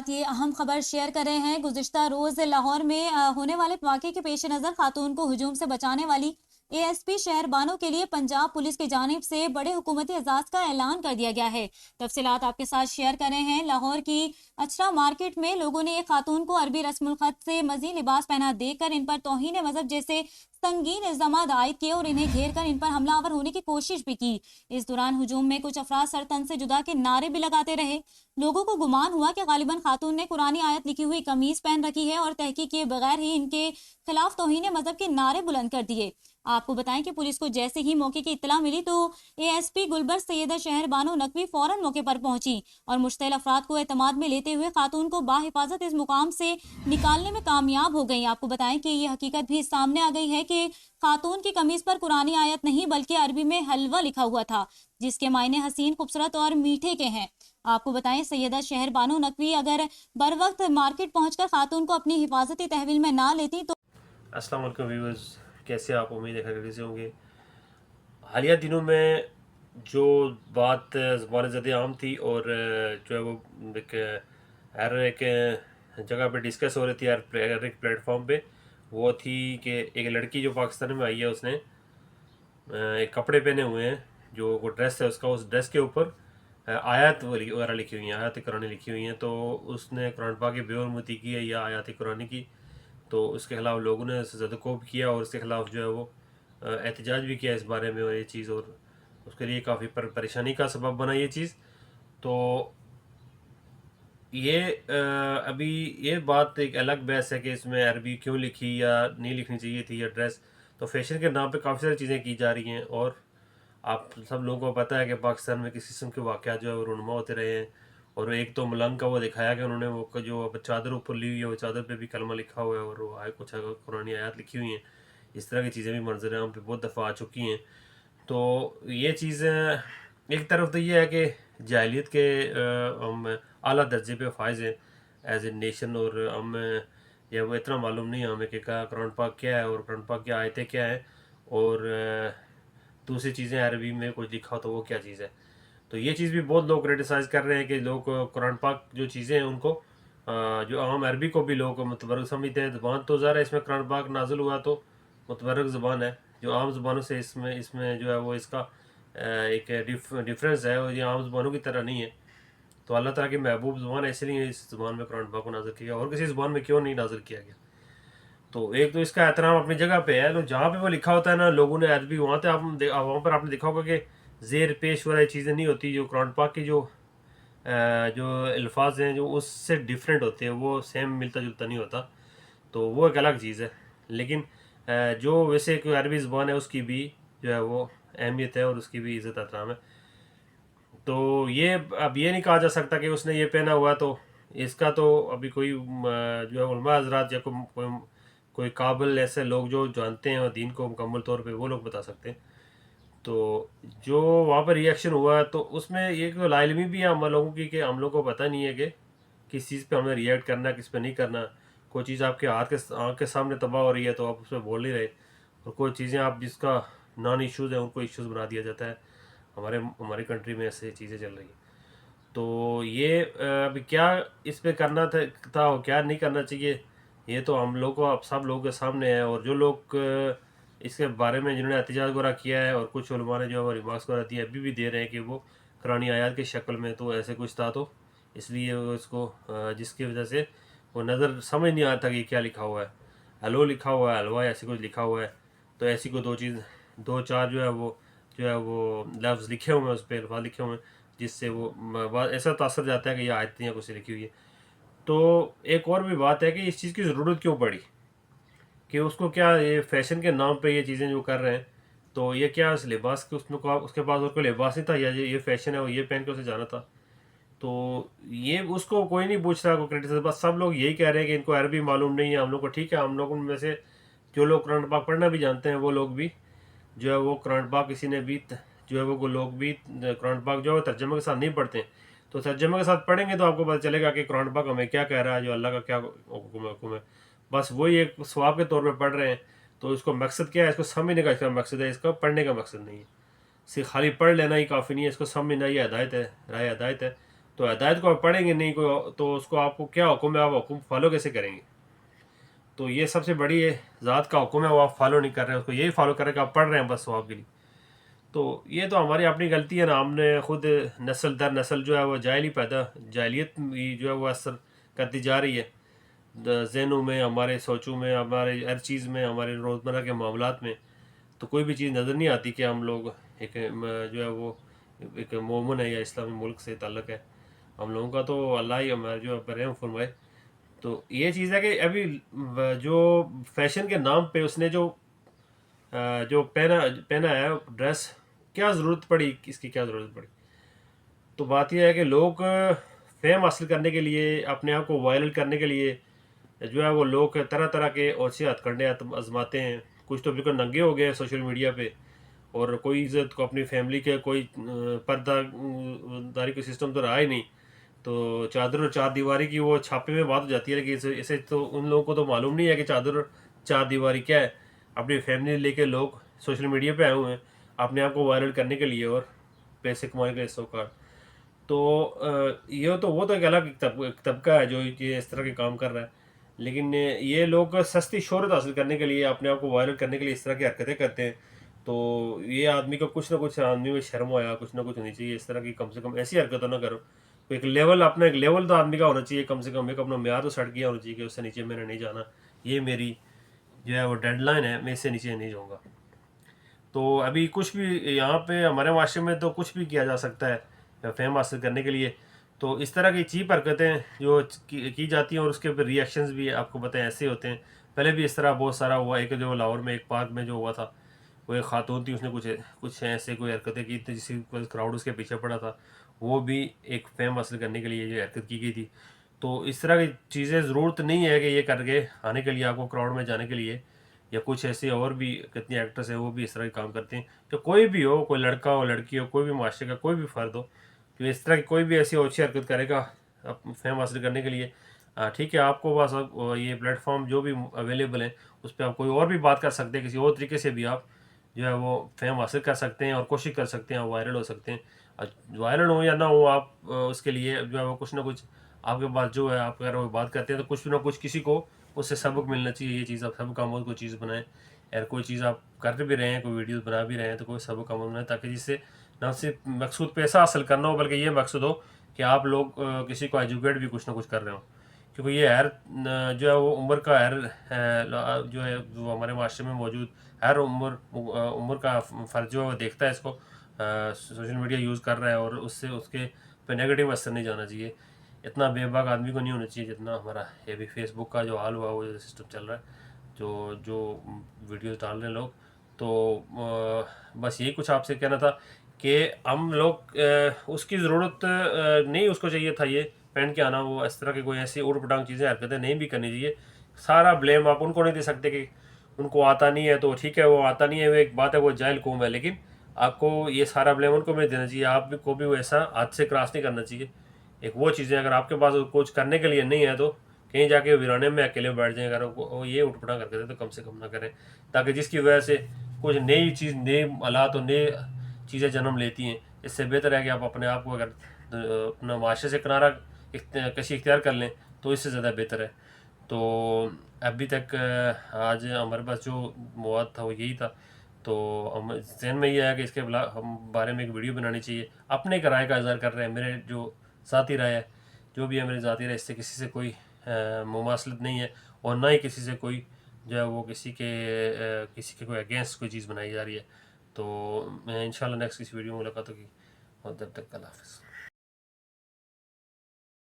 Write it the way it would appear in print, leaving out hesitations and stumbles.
یہ اہم خبر شیئر کر رہے ہیں۔ گزشتہ روز لاہور میں ہونے والے واقعے کے پیش نظر خاتون کو ہجوم سے بچانے والی اے ایس پی شہر بانو کے لیے پنجاب پولیس کی جانب سے بڑے حکومتی اعزاز کا اعلان کر دیا گیا ہے۔ تفصیلات آپ کے ساتھ شیئر کر رہے ہیں۔ لاہور کی اچھرا مارکیٹ میں لوگوں نے ایک خاتون کو عربی رسم الخط سے مزید لباس پہنا دے کر ان پر توہین مذہب جیسے سنگین الزامات عائد کیے اور انہیں گھیر کر ان پر حملہ آور ہونے کی کوشش بھی کی۔ اس دوران ہجوم میں کچھ افراد سر تن سے جدا کے نعرے بھی لگاتے رہے۔ لوگوں کو گمان ہوا کہ غالباً خاتون نے قرآنی آیت لکھی ہوئی قمیض پہن رکھی ہے اور تحقیق کیے بغیر ہی ان کے خلاف توہین مذہب کے نعرے بلند کر دیے۔ آپ کو بتائیں کہ پولیس کو جیسے ہی موقع کی اطلاع ملی تو اے ایس پی گلبر سیدہ شہر بانو نقوی فوراً موقع پر پہنچی اور مشتعل افراد کو اعتماد میں لیتے ہوئے خاتون کو باحفاظت اس مقام سے نکالنے میں کامیاب ہو گئیں۔ آپ کو بتائیں کہ یہ حقیقت بھی سامنے آ گئی ہے کہ خاتون کی قمیض پر قرآنی آیت نہیں بلکہ عربی میں حلوہ لکھا ہوا تھا، جس کے معنی حسین، خوبصورت اور میٹھے کے ہیں۔ آپ کو بتائیں سیدہ شہر بانو نقوی اگر بر وقت مارکیٹ پہنچ کر خاتون کو اپنی حفاظتی تحویل میں نہ لیتی تو السلام علیکم ویورز، کیسے آپ؟ امید ہے خیریت سے ہوں گے۔ حالیہ دنوں میں جو بات زبان زد عام تھی اور جو ہے وہ ہر ایک جگہ پہ ڈسکس ہو رہی تھی، ہر ایک پلیٹ فارم پہ، وہ تھی کہ ایک لڑکی جو پاکستان میں آئی ہے، اس نے ایک کپڑے پہنے ہوئے ہیں، جو وہ ڈریس ہے اس کا، اس ڈریس کے اوپر آیات وغیرہ لکھی ہوئی ہیں، آیات قرآن لکھی ہوئی ہیں۔ تو اس نے قرآن پاک کی بے حرمتی کی ہے یا آیات قرآن کی، تو اس کے خلاف لوگوں نے زد و کوب کیا اور اس کے خلاف جو ہے وہ احتجاج بھی کیا اس بارے میں، اور یہ چیز اور اس کے لیے کافی پریشانی کا سبب بنا یہ چیز۔ تو یہ ابھی یہ بات ایک الگ بحث ہے کہ اس میں عربی کیوں لکھی یا نہیں لکھنی چاہیے تھی، یا ڈریس تو فیشن کے نام پہ کافی ساری چیزیں کی جا رہی ہیں، اور آپ سب لوگوں کو پتہ ہے کہ پاکستان میں کس قسم کے واقعات جو ہے وہ رونما ہوتے رہے ہیں۔ اور ایک تو ملنگ کا وہ دکھایا کہ انہوں نے وہ جو چادر اوپر لی ہوئی ہے، وہ چادر پہ بھی کلمہ لکھا ہوا ہے اور وہ کچھ قرآنی آیات لکھی ہوئی ہیں۔ اس طرح کی چیزیں بھی منظر عام پہ بہت دفعہ آ چکی ہیں۔ تو یہ چیزیں ایک طرف تو یہ ہے کہ جاہلیت کے ہم اعلیٰ درجے پہ فائز ہیں ایز اے نیشن، اور ہم یا وہ اتنا معلوم نہیں ہے ہمیں کہ قرآن پاک کیا ہے اور قرآن پاک کی آیتیں کیا ہیں، اور دوسری چیزیں عربی میں کچھ لکھا ہو تو وہ کیا چیز ہے۔ تو یہ چیز بھی بہت لوگ کریٹیسائز کر رہے ہیں کہ لوگ قرآن پاک جو چیزیں ہیں ان کو جو عام عربی کو بھی لوگ متبرک سمجھتے ہیں۔ زبان تو ظاہر ہے اس میں قرآن پاک نازل ہوا تو متبرک زبان ہے، جو عام زبانوں سے اس میں جو ہے وہ اس کا ایک ڈفرینس ہے، اور یہ عام زبانوں کی طرح نہیں ہے۔ تو اللہ تعالیٰ کی محبوب زبان ہے، اس لیے اس زبان میں قرآن پاک کو نازل کیا گیا، اور کسی زبان میں کیوں نہیں نازل کیا گیا۔ تو ایک تو اس کا احترام اپنی جگہ پہ ہے، تو جہاں پہ وہ لکھا ہوتا ہے نا لوگوں نے عربی، وہاں پر آپ نے دیکھا ہوگا کہ زیر پیش والی چیزیں نہیں ہوتی، جو قرآن پاک کی جو الفاظ ہیں جو اس سے ڈیفرنٹ ہوتے ہیں، وہ سیم ملتا جلتا نہیں ہوتا، تو وہ ایک الگ چیز ہے۔ لیکن جو ویسے کوئی عربی زبان ہے اس کی بھی جو ہے وہ اہمیت ہے اور اس کی بھی عزت احترام ہے۔ تو یہ اب یہ نہیں کہا جا سکتا کہ اس نے یہ پہنا ہوا تو اس کا تو ابھی کوئی جو ہے علماء حضرات یا کوئی قابل ایسے لوگ جو جانتے ہیں دین کو مکمل طور پہ، وہ لوگ بتا سکتے ہیں۔ تو جو وہاں پر ریئیکشن ہوا تو اس میں یہ کہ لا علمی بھی ہے ہم لوگوں کی، کہ ہم لوگوں کو پتہ نہیں ہے کہ کس چیز پہ ہمیں ریئیکٹ کرنا ہے، کس پہ نہیں کرنا۔ کوئی چیز آپ کے آنکھ کے سامنے تباہ ہو رہی ہے تو آپ اس پہ بول نہیں رہے، اور کوئی چیزیں آپ جس کا نان ایشوز ہیں ان کو ایشوز بنا دیا جاتا ہے۔ ہماری کنٹری میں ایسے چیزیں چل رہی ہیں۔ تو یہ ابھی کیا اس پہ کرنا تھا اور کیا نہیں کرنا چاہیے، یہ تو ہم لوگ کو اب سب لوگوں کے سامنے ہے۔ اور جو لوگ اس کے بارے میں جنہوں نے احتجاج وغیرہ کیا ہے، اور کچھ علماء نے جو ریمارکس وغیرہ دیے ابھی بھی دے رہے ہیں کہ وہ قرآنی آیات کی شکل میں تو ایسے کچھ تھا، تو اس لیے وہ اس کو جس کی وجہ سے وہ نظر سمجھ نہیں آتا کہ کیا لکھا ہوا ہے، حلو لکھا ہوا ہے، حلوہ ایسے کچھ لکھا ہوا ہے، تو ایسی کوئی دو چار جو ہے وہ لفظ لکھے ہوئے ہیں، اس پہ الفاظ لکھے ہوئے ہیں، جس سے وہ ایسا تاثر جاتا ہے کہ یہ آیتیں یا کچھ لکھی ہوئی ہے۔ تو ایک اور بھی بات ہے کہ اس چیز کی ضرورت کیوں پڑی، کہ اس کو کیا یہ فیشن کے نام پہ یہ چیزیں جو کر رہے ہیں، تو یہ کیا اس لباس کے اس کے پاس اور کوئی لباس نہیں تھا، یا یہ فیشن ہے اور یہ پہن کے اسے جانا تھا؟ تو یہ اس کو کوئی نہیں پوچھ رہا، کوئی کریٹیسائز، بس سب لوگ یہی کہہ رہے ہیں کہ ان کو عربی معلوم نہیں ہے، ہم لوگ کو ٹھیک ہے، ہم لوگوں میں سے جو لوگ قرآن پاک پڑھنا بھی جانتے ہیں وہ لوگ بھی جو ہے وہ قرآن پاک کسی نے بھی جو ہے وہ لوگ بھی قرآن پاک جو ہے ترجمہ کے ساتھ نہیں پڑھتے ہیں، تو ترجمہ کے ساتھ پڑھیں گے تو آپ کو پتہ چلے گا کہ قرآن پاک ہمیں کیا کہہ رہا ہے، جو اللہ کا کیا حکم ہے۔ بس وہی ایک ثواب کے طور پہ پڑھ رہے ہیں، تو اس کو مقصد کیا ہے، اس کو سمجھنے کا اس کا مقصد ہے، اس کا پڑھنے کا مقصد نہیں ہے۔ صرف خالی پڑھ لینا ہی کافی نہیں ہے، اس کو سمجھنا، یہ ہدایت ہے، راہ ہدایت ہے۔ تو ہدایت کو آپ پڑھیں گے نہیں کوئی تو اس کو آپ کو کیا حکم ہے، آپ حکم فالو کیسے کریں گے؟ تو یہ سب سے بڑی ذات کا حکم ہے، وہ آپ فالو نہیں کر رہے ہیں، اس کو یہی فالو کریں کہ آپ پڑھ رہے ہیں بس ثواب کے لیے. تو یہ تو ہماری اپنی غلطی ہے نا، ہم نے خود نسل در نسل جو ہے وہ جاہلیت بھی جو ہے وہ اثر کرتی جا رہی ہے ذہنوں میں، ہمارے سوچوں میں، ہمارے ہر چیز میں، ہمارے روزمرہ کے معاملات میں. تو کوئی بھی چیز نظر نہیں آتی کہ ہم لوگ ایک جو ہے وہ ایک مومن ہے یا اسلامی ملک سے تعلق ہے. ہم لوگوں کا تو اللہ ہی ہمارا جو رحم فرمائے. تو یہ چیز ہے کہ ابھی جو فیشن کے نام پہ اس نے جو پہنا ہے ڈریس، کیا ضرورت پڑی، اس کی کیا ضرورت پڑی؟ تو بات یہ ہے کہ لوگ فیم حاصل کرنے کے لیے، اپنے آپ کو وائرل کرنے کے لیے جو ہے وہ لوگ طرح طرح کے اوچھے ہتھ کنڈے آزماتے ہیں. کچھ تو بالکل ننگے ہو گئے سوشل میڈیا پہ، اور کوئی عزت کو اپنی فیملی کے کوئی پردہ داری کا سسٹم تو رہا ہی نہیں. تو چادر اور چار دیواری کی وہ چھاپے میں بات ہو جاتی ہے کہ اسے تو ان لوگوں کو تو معلوم نہیں ہے کہ چادر اور چار دیواری کیا ہے. اپنی فیملی لے کے لوگ سوشل میڈیا پہ آئے ہوئے ہیں اپنے آپ کو وائرل کرنے کے لیے اور پیسے کمانے کے لیے سوکار. تو یہ تو وہ تو ایک الگ طبقہ ہے جو یہ اس طرح کے کام کر رہا ہے. لیکن یہ لوگ سستی شہرت حاصل کرنے کے لیے، اپنے آپ کو وائرل کرنے کے لیے اس طرح کی حرکتیں کرتے ہیں. تو یہ آدمی کو کچھ نہ کچھ آدمی میں شرم ہوا، کچھ نہ کچھ ہونی چاہیے. اس طرح کی کم سے کم ایسی حرکتیں نہ کرو. ایک لیول تو آدمی کا ہونا چاہیے، کم سے کم ایک اپنا معیار تو سیٹ کیا ہونا چاہیے کہ اس سے نیچے میں نے نہیں جانا، یہ میری جو ہے وہ ڈیڈ لائن ہے، میں اس سے نیچے نہیں جاؤں گا. تو ابھی کچھ بھی یہاں پہ ہمارے معاشرے میں تو کچھ بھی کیا جا سکتا ہے فیم حاصل کرنے کے لیے. تو اس طرح کی چیپ حرکتیں جو کی جاتی ہیں اور اس کے اوپر ری ایکشنز بھی آپ کو بتائیں ایسے ہوتے ہیں. پہلے بھی اس طرح بہت سارا ہوا. ایک جو لاہور میں ایک پارک میں جو ہوا تھا، وہ ایک خاتون تھی، اس نے کچھ ایسے کوئی حرکتیں کی تھی جس کی کراؤڈ اس کے پیچھے پڑا تھا. وہ بھی ایک فیم حاصل کرنے کے لیے یہ حرکت کی گئی تھی. تو اس طرح کی چیزیں ضرورت نہیں ہے کہ یہ کر کے آنے کے لیے آپ کو کراؤڈ میں جانے کے لیے، یا کچھ ایسے اور بھی کتنے ایکٹرس ہیں وہ بھی اس طرح کے کام کرتے ہیں. تو کوئی بھی ہو، کوئی لڑکا ہو، لڑکی ہو، کوئی بھی معاشرے کا کوئی بھی فرد ہو، تو اس طرح کی کوئی بھی ایسی اچھی حرکت کرے گا فیم حاصل کرنے کے لیے، ٹھیک ہے، آپ کو بس یہ پلیٹ فارم جو بھی اویلیبل ہیں اس پہ آپ کوئی اور بھی بات کر سکتے ہیں، کسی اور طریقے سے بھی آپ جو ہے وہ فیم حاصل کر سکتے ہیں اور کوشش کر سکتے ہیں، وائرل ہو سکتے ہیں. وائرل ہو یا نہ ہو، آپ اس کے لیے جو ہے وہ کچھ نہ کچھ آپ کے پاس جو ہے، آپ اگر وہ بات کرتے ہیں تو کچھ نہ کچھ کسی کو اس سے سبق ملنا چاہیے. یہ چیز آپ سبق آموز کوئی چیز بنائیں، اگر کوئی چیز آپ کر بھی رہے ہیں، کوئی ویڈیوز بنا بھی رہے ہیں، تو کوئی سبق آموز بنائیں، تاکہ جس سے نہ صرف مقصود پیسہ حاصل کرنا ہو بلکہ یہ مقصود ہو کہ آپ لوگ کسی کو ایجوکیٹ بھی کچھ نہ کچھ کر رہے ہوں. کیونکہ یہ ہر جو ہے وہ عمر کا جو ہے وہ ہمارے معاشرے میں موجود ہر عمر کا فرد جو ہے وہ دیکھتا ہے اس کو، سوشل میڈیا یوز کر رہا ہے، اور اس سے اس کے پہ نیگیٹو اثر نہیں جانا چاہیے. اتنا بے باک آدمی کو نہیں ہونا چاہیے جتنا ہمارا یہ بھی فیس بک کا جو حال ہوا وہ سسٹم چل رہا ہے، جو ویڈیوز ڈال رہے ہیں لوگ. تو بس یہی کچھ آپ سے کہنا تھا کہ ہم لوگ اس کی ضرورت نہیں اس کو چاہیے تھا یہ پہن کے آنا. وہ اس طرح کی کوئی ایسی اوٹ پٹانگ چیزیں حرکتیں نہیں بھی کرنی چاہیے. سارا بلیم آپ ان کو نہیں دے سکتے کہ ان کو آتا نہیں ہے تو ٹھیک ہے، وہ آتا نہیں ہے، وہ ایک بات ہے، وہ جاہل قوم ہے. لیکن آپ کو یہ سارا بلیم ان کو بھی نہیں دینا چاہیے. آپ کو بھی وہ ایسا ہاتھ سے کراس نہیں کرنا چاہیے. ایک وہ چیزیں اگر آپ کے پاس کچھ کرنے کے لیے نہیں ہے تو کہیں جا کے ویرانے میں اکیلے بیٹھ جائیں. اگر وہ یہ اٹھ پٹا کر کے تو کم سے کم نہ کریں، تاکہ جس کی وجہ سے کچھ نئی چیز، نئے حالات اور نئے چیزیں جنم لیتی ہیں. اس سے بہتر ہے کہ آپ اپنے آپ کو اگر اپنا معاشرے سے کنارہ کشی اختیار کر لیں تو اس سے زیادہ بہتر ہے. تو ابھی تک آج ہمارے پاس جو مواد تھا وہ یہی تھا. تو ذہن میں یہ ہے کہ اس کے بارے میں ایک ویڈیو بنانی چاہیے. اپنے ایک رائے کا اظہار کر رہے ہیں، میرے جو ذاتی رائے ہے، جو بھی ہے میری ذاتی رائے، اس سے کسی سے کوئی مماثلت نہیں ہے، اور نہ ہی کسی سے کوئی جو ہے وہ کسی کے کوئی اگینسٹ کوئی چیز بنائی جا رہی ہے. تو میں انشاءاللہ نیکسٹ کسی ویڈیو میں ملاقات ہوگی، اور تب تک اللہ حافظ.